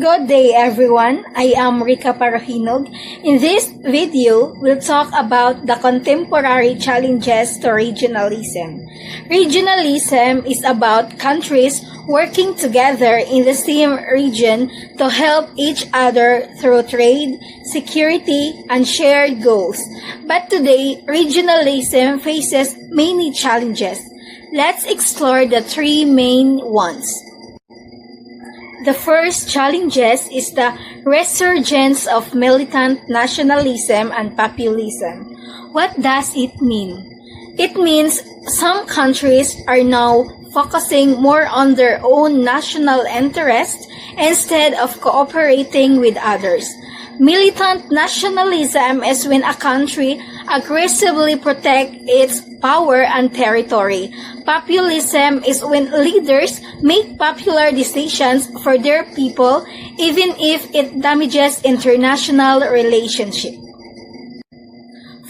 Good day everyone, I am Rica Parahinog. In this video, we'll talk about the contemporary challenges to regionalism. Regionalism is about countries working together in the same region to help each other through trade, security, and shared goals. But today, regionalism faces many challenges. Let's explore the three main ones. The first challenges is the resurgence of militant nationalism and populism. What does it mean? It means some countries are now focusing more on their own national interest instead of cooperating with others. Militant nationalism is when a country aggressively protects its power and territory. Populism is when leaders make popular decisions for their people even if it damages international relationships.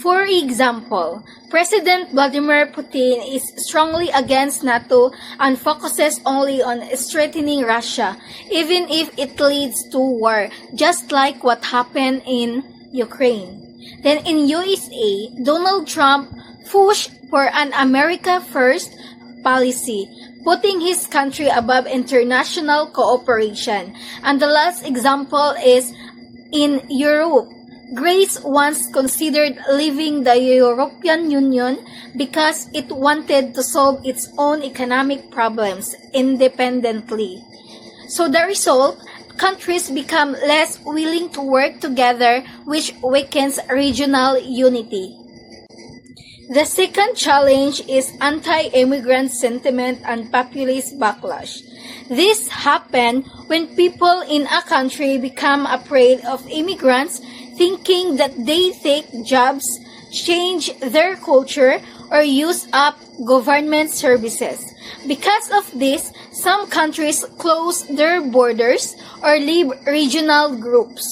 For example, President Vladimir Putin is strongly against NATO and focuses only on strengthening Russia, even if it leads to war, just like what happened in Ukraine. Then in USA, Donald Trump pushed for an America First policy, putting his country above international cooperation. And the last example is in Europe. Greece once considered leaving the European Union because it wanted to solve its own economic problems independently. So the result, countries become less willing to work together, which weakens regional unity. The second challenge is anti-immigrant sentiment and populist backlash. This happens when people in a country become afraid of immigrants, thinking that they take jobs, change their culture, or use up government services. Because of this, some countries close their borders or leave regional groups.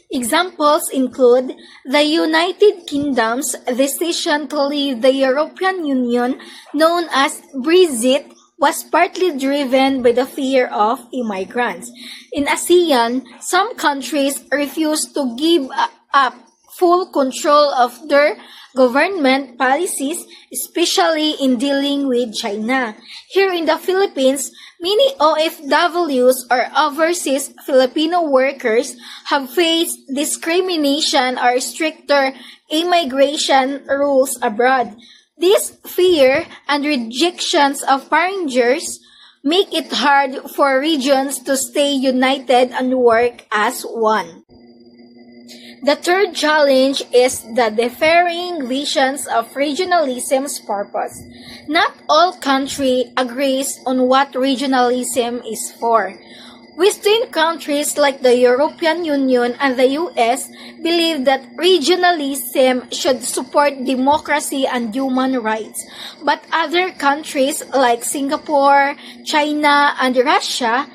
Examples include the United Kingdom's decision to leave the European Union, known as Brexit, was partly driven by the fear of immigrants. In ASEAN, some countries refuse to give up full control of their government policies, especially in dealing with China. Here in the Philippines, many OFWs or overseas Filipino workers have faced discrimination or stricter immigration rules abroad. This fear and rejections of foreigners make it hard for regions to stay united and work as one. The third challenge is the differing visions of regionalism's purpose. Not all countries agrees on what regionalism is for. Western countries like the European Union and the US believe that regionalism should support democracy and human rights. But other countries like Singapore, China, and Russia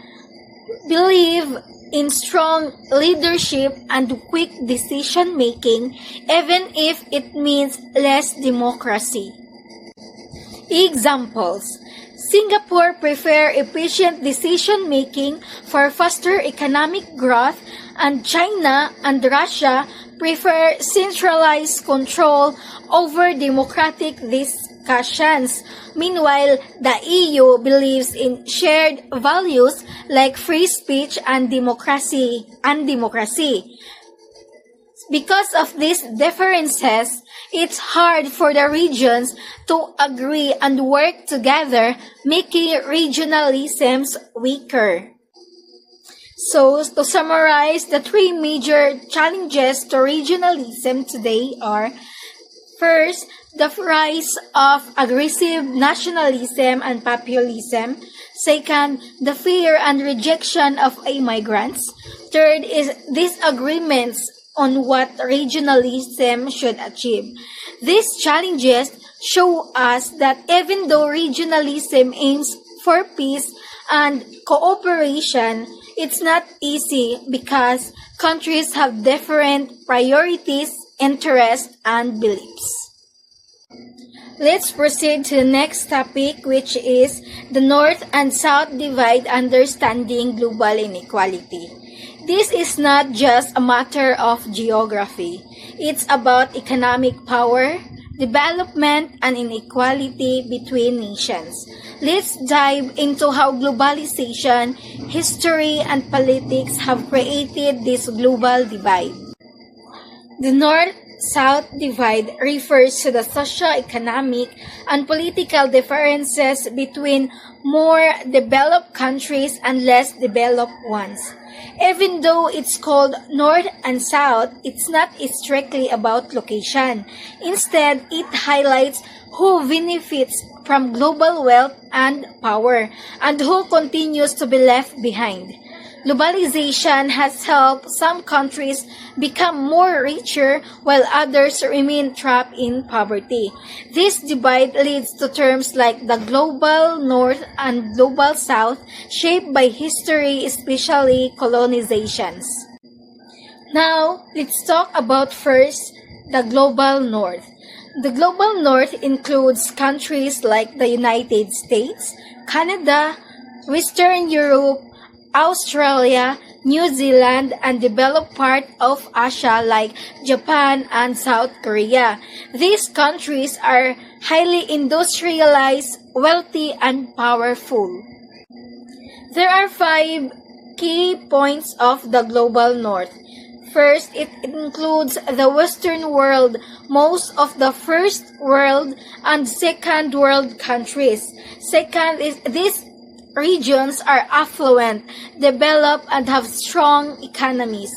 believe in strong leadership and quick decision-making, even if it means less democracy. Examples: Singapore prefer efficient decision-making for faster economic growth, and China and Russia prefer centralized control over democratic discussions. Meanwhile, the EU believes in shared values like free speech and democracy. Because of these differences, it's hard for the regions to agree and work together, making regionalisms weaker. So, to summarize, the three major challenges to regionalism today are: first, the rise of aggressive nationalism and populism. Second, the fear and rejection of immigrants. Third is disagreements on what regionalism should achieve. These challenges show us that even though regionalism aims for peace and cooperation, it's not easy because countries have different priorities, interests, and beliefs. Let's proceed to the next topic, which is the North and South divide, understanding global inequality. This is not just a matter of geography. It's about economic power, development, and inequality between nations. Let's dive into how globalization, history, and politics have created this global divide. The North-South divide refers to the socio-economic and political differences between more developed countries and less developed ones. Even though it's called North and South, it's not strictly about location. Instead, it highlights who benefits from global wealth and power, and who continues to be left behind. Globalization has helped some countries become more richer while others remain trapped in poverty. This divide leads to terms like the global North and global South, shaped by history, especially colonizations. Now, let's talk about first the global North. The global North includes countries like the United States, Canada, Western Europe, Australia, New Zealand, and developed part of Asia like Japan and South Korea. These countries are highly industrialized, wealthy, and powerful. There are 5 key points of the global North. First, it includes the Western world, most of the First World and Second World countries. Second is these regions are affluent, developed, and have strong economies.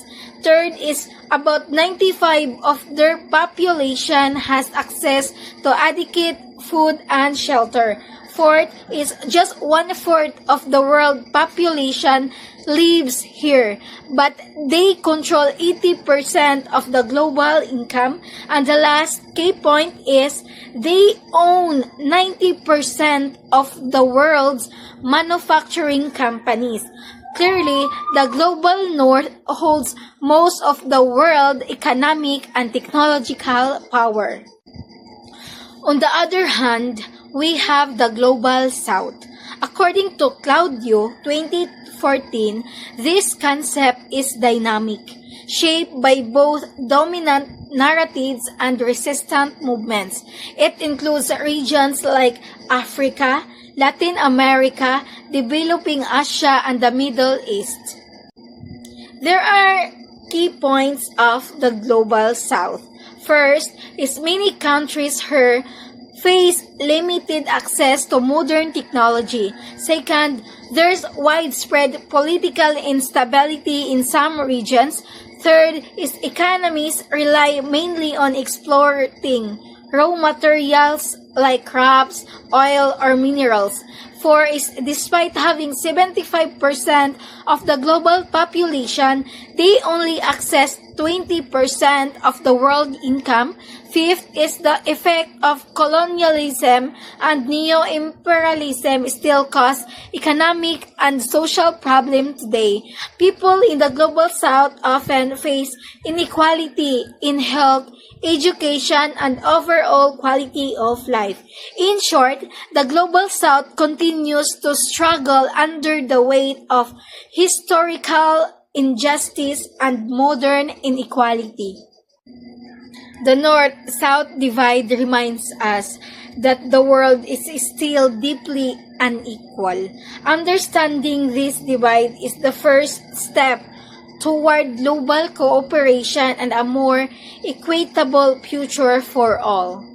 Third is about 95% of their population has access to adequate food and shelter. Fourth is just 1/4 of the world population lives here, but they control 80% of the global income. And the last key point is they own 90% of the world's manufacturing companies. Clearly, the global North holds most of the world economic and technological power. On the other hand, we have the global South. According to Claudio, 2014, this concept is dynamic, shaped by both dominant narratives and resistant movements. It includes regions like Africa, Latin America, developing Asia, and the Middle East. There are key points of the global South. First is many countries here face limited access to modern technology. Second, there's widespread political instability in some regions. Third is economies rely mainly on exploiting raw materials like crops, oil, or minerals. Four is despite having 75% of the global population, they only access 20% of the world income. Fifth is the effect of colonialism and neo-imperialism still cause economic and social problems today. People in the global South often face inequality in health, education, and overall quality of life. In short, the global South continues to struggle under the weight of historical injustice and modern inequality. The North-South divide reminds us that the world is still deeply unequal. Understanding this divide is the first step toward global cooperation and a more equitable future for all.